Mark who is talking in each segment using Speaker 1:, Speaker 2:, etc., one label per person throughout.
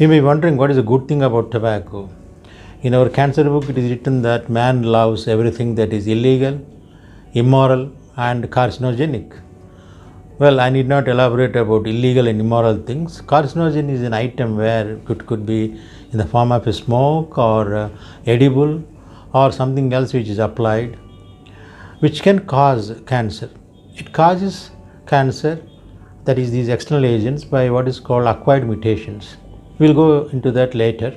Speaker 1: You may be wondering what is the good thing about tobacco. In our cancer book, it is written that man loves everything that is illegal, immoral, and carcinogenic. Well, I need not elaborate about illegal and immoral things. Carcinogen is an item where it could be in the form of a smoke or edible or something else which is applied, which can cause cancer. It causes cancer, that is these external agents, by what is called acquired mutations. We'll go into that later.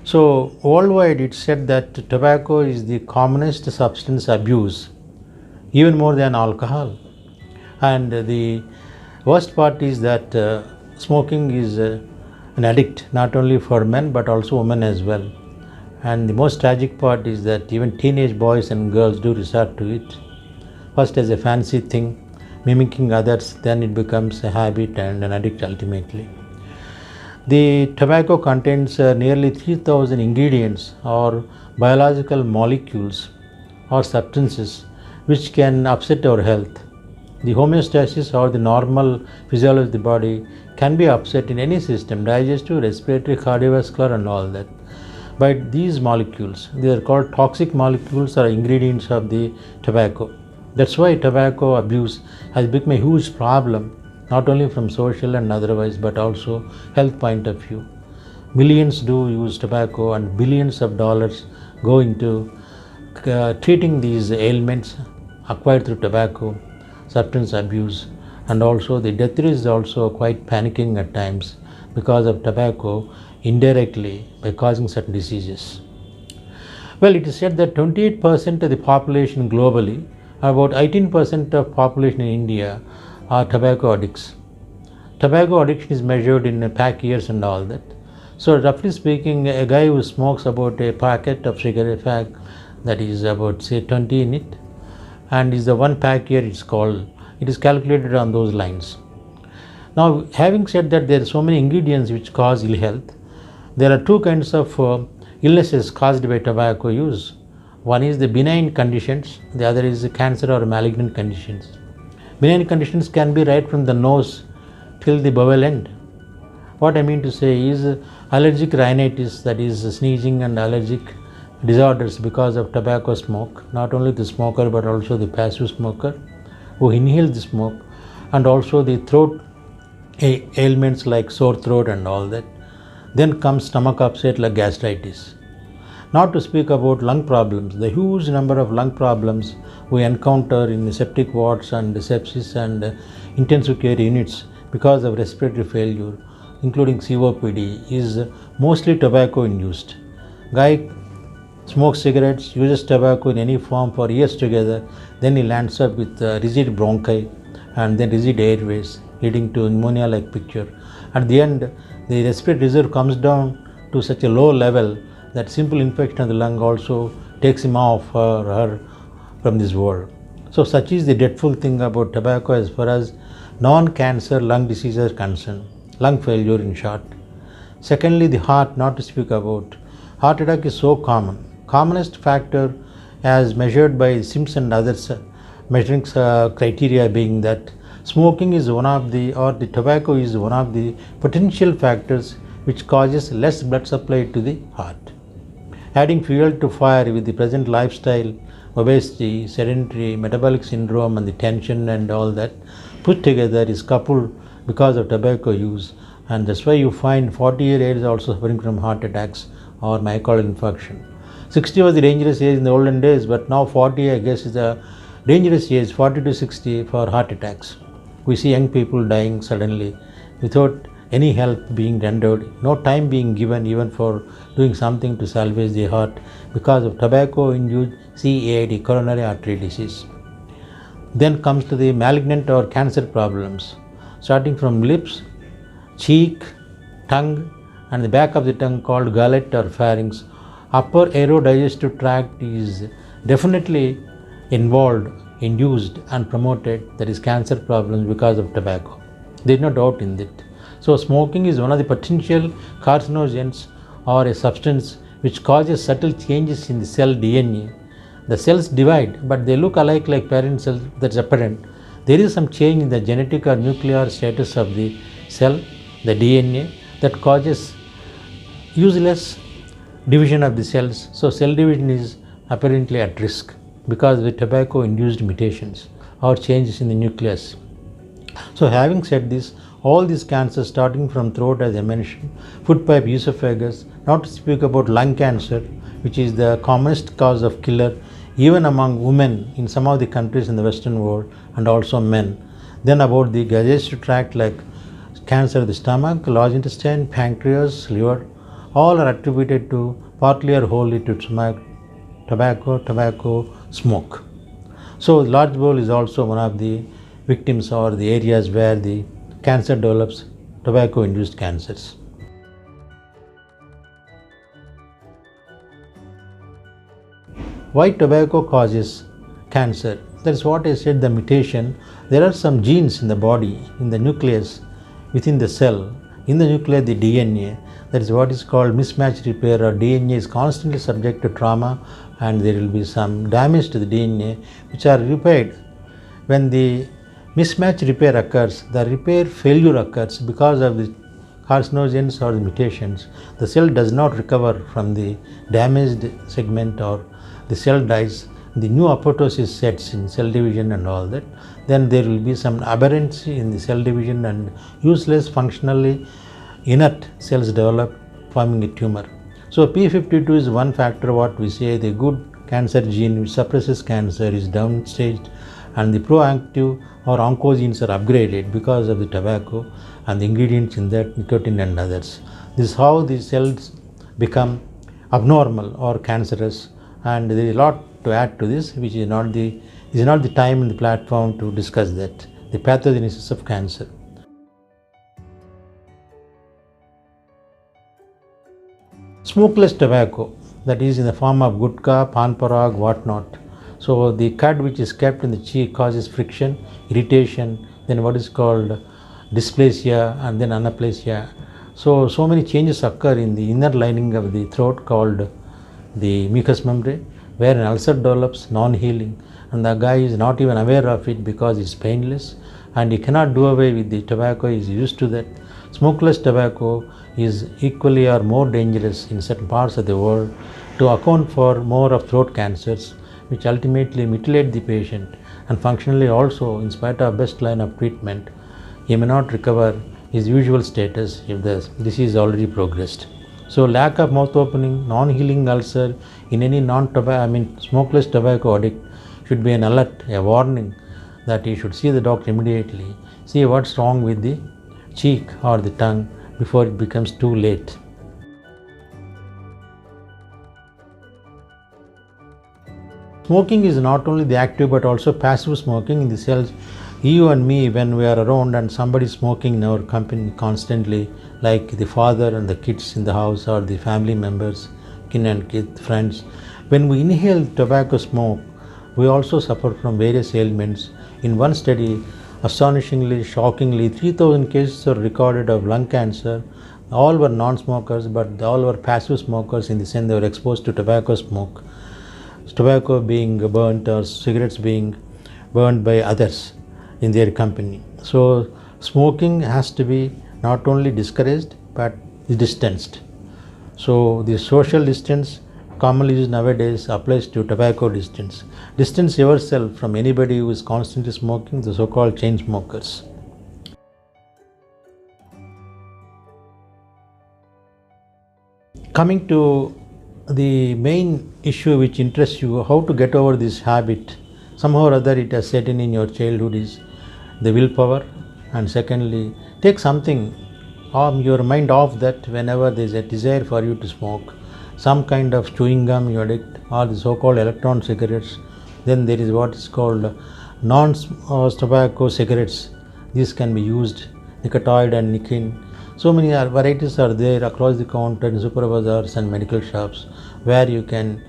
Speaker 1: So worldwide it's said that tobacco is the commonest substance abuse, even more than alcohol. And the worst part is that smoking is an addict not only for men but also women as well. And the most tragic part is that even teenage boys and girls do resort to it. First as a fancy thing, mimicking others, then it becomes a habit and an addict ultimately. The tobacco contains nearly 3,000 ingredients or biological molecules or substances which can upset our health. The homeostasis or the normal physiology of the body can be upset in any system, digestive, respiratory, cardiovascular and all that. By these molecules, they are called toxic molecules or ingredients of the tobacco. That's why tobacco abuse has become a huge problem, not only from social and otherwise but also health point of view. Millions do use tobacco and billions of dollars go into treating these ailments acquired through tobacco, substance abuse, and also the death rate is also quite panicking at times because of tobacco indirectly by causing certain diseases. Well, it is said that 28% of the population globally, about 18% of population in India are tobacco addicts. Tobacco addiction is measured in pack years and all that. So roughly speaking, a guy who smokes about a packet of cigarette pack, that is about say 20 in it, and is the one pack year it is calculated on those lines. Now having said that there are so many ingredients which cause ill health, there are two kinds of illnesses caused by tobacco use. One is the benign conditions, the other is the cancer or malignant conditions. Benign conditions can be right from the nose till the bowel end. What I mean to say is allergic rhinitis, that is sneezing and allergic disorders because of tobacco smoke, not only the smoker but also the passive smoker who inhales the smoke, and also the throat ailments like sore throat and all that. Then comes stomach upset like gastritis. Not to speak about lung problems, the huge number of lung problems we encounter in the septic wards and sepsis and intensive care units because of respiratory failure, including COPD, is mostly tobacco induced. Guy smokes cigarettes, uses tobacco in any form for years together, then he lands up with rigid bronchi and then rigid airways, leading to pneumonia like picture. At the end, the respiratory reserve comes down to such a low level that simple infection of the lung also takes him off or her from this world. So such is the dreadful thing about tobacco as far as non-cancer lung diseases are concerned, lung failure in short. Secondly, the heart, not to speak about. Heart attack is so common. Commonest factor as measured by SIMS and others measuring criteria being that smoking is one of the, or the tobacco is one of the potential factors which causes less blood supply to the heart. Adding fuel to fire with the present lifestyle, obesity, sedentary, metabolic syndrome and the tension and all that put together is coupled because of tobacco use, and that's why you find 40-year-olds also suffering from heart attacks or myocardial infarction. 60 was the dangerous age in the olden days, but now 40 I guess is the dangerous age, 40 to 60 for heart attacks. We see young people dying suddenly without any help being rendered, no time being given even for doing something to salvage the heart because of tobacco-induced CAD, coronary artery disease. Then comes to the malignant or cancer problems, starting from lips, cheek, tongue, and the back of the tongue called gullet or pharynx. Upper aerodigestive tract is definitely involved, induced and promoted, that is cancer problems because of tobacco. There is no doubt in it. So smoking is one of the potential carcinogens or a substance which causes subtle changes in the cell DNA. The cells divide, but they look alike like parent cells, that's apparent. There is some change in the genetic or nuclear status of the cell, the DNA, that causes useless division of the cells. So cell division is apparently at risk because of the tobacco induced mutations or changes in the nucleus. So having said this, all these cancers starting from throat, as I mentioned, food pipe, esophagus, not to speak about lung cancer, which is the commonest cause of killer even among women in some of the countries in the Western world, and also men. Then about the digestive tract, like cancer of the stomach, large intestine, pancreas, liver, all are attributed to partly or wholly to tobacco smoke. So large bowel is also one of the victims or the areas where the cancer develops, tobacco induced cancers. Why tobacco causes cancer? That's what I said, the mutation. There are some genes in the body, in the nucleus, within the cell, in the nucleus, the DNA. That is what is called mismatch repair, or DNA is constantly subject to trauma, and there will be some damage to the DNA which are repaired. When the mismatch repair occurs, the repair failure occurs because of the carcinogens or the mutations. The cell does not recover from the damaged segment, or the cell dies. The new apoptosis sets in cell division and all that. Then there will be some aberrancy in the cell division, and useless, functionally inert cells develop, forming a tumor. So P52 is one factor. What we say, the good cancer gene which suppresses cancer is downstaged, and the proactive or oncogenes are upgraded because of the tobacco and the ingredients in that, nicotine and others. This is how the cells become abnormal or cancerous, and there is a lot to add to this, which is not the time and the platform to discuss that, the pathogenesis of cancer. Smokeless tobacco, that is in the form of gutka, pan parag, whatnot. So the cud which is kept in the cheek causes friction, irritation, then what is called dysplasia, and then anaplasia. So many changes occur in the inner lining of the throat called the mucous membrane, where an ulcer develops, non-healing, and the guy is not even aware of it because it's painless, and he cannot do away with the tobacco. He is used to that. Smokeless tobacco is equally or more dangerous in certain parts of the world, to account for more of throat cancers, which ultimately mutilate the patient, and functionally also, in spite of best line of treatment, he may not recover his usual status if the disease is already progressed. So lack of mouth opening, non-healing ulcer in any smokeless tobacco addict should be an alert, a warning that he should see the doctor immediately, see what's wrong with the cheek or the tongue before it becomes too late. Smoking is not only the active but also passive smoking in the cells. You and me, when we are around and somebody is smoking in our company constantly, like the father and the kids in the house, or the family members, kin and kith, friends, when we inhale tobacco smoke, we also suffer from various ailments. In one study, astonishingly, shockingly, 3,000 cases are recorded of lung cancer. All were non-smokers, but all were passive smokers in the sense they were exposed to tobacco smoke. Tobacco being burnt or cigarettes being burned by others in their company. So smoking has to be not only discouraged but distanced. So the social distance commonly used nowadays applies to tobacco distance. Distance yourself from anybody who is constantly smoking, the so-called chain smokers. Coming to the main issue which interests you, how to get over this habit. Somehow or other it has set in your childhood, is the willpower, and secondly, take something your mind off that whenever there is a desire for you to smoke, some kind of chewing gum you addict, or the so-called electron cigarettes. Then there is what is called non-tobacco cigarettes. These can be used, nicotine and nicotine. So many varieties are there across the counter in super bazaars and medical shops, where you can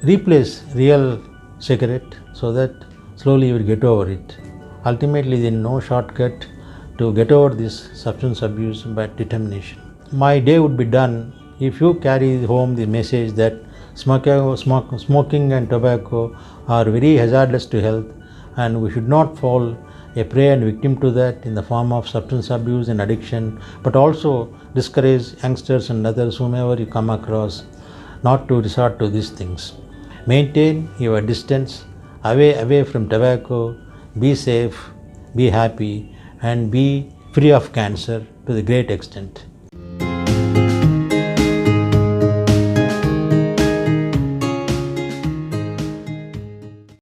Speaker 1: replace real cigarette, so that slowly you will get over it. Ultimately, there is no shortcut to get over this substance abuse but determination. My day would be done if you carry home the message that smoking and tobacco are very hazardous to health, and we should not fall a prey and victim to that in the form of substance abuse and addiction, but also discourage youngsters and others, whomever you come across, not to resort to these things. Maintain your distance away from tobacco, be safe, be happy, and be free of cancer to the great extent.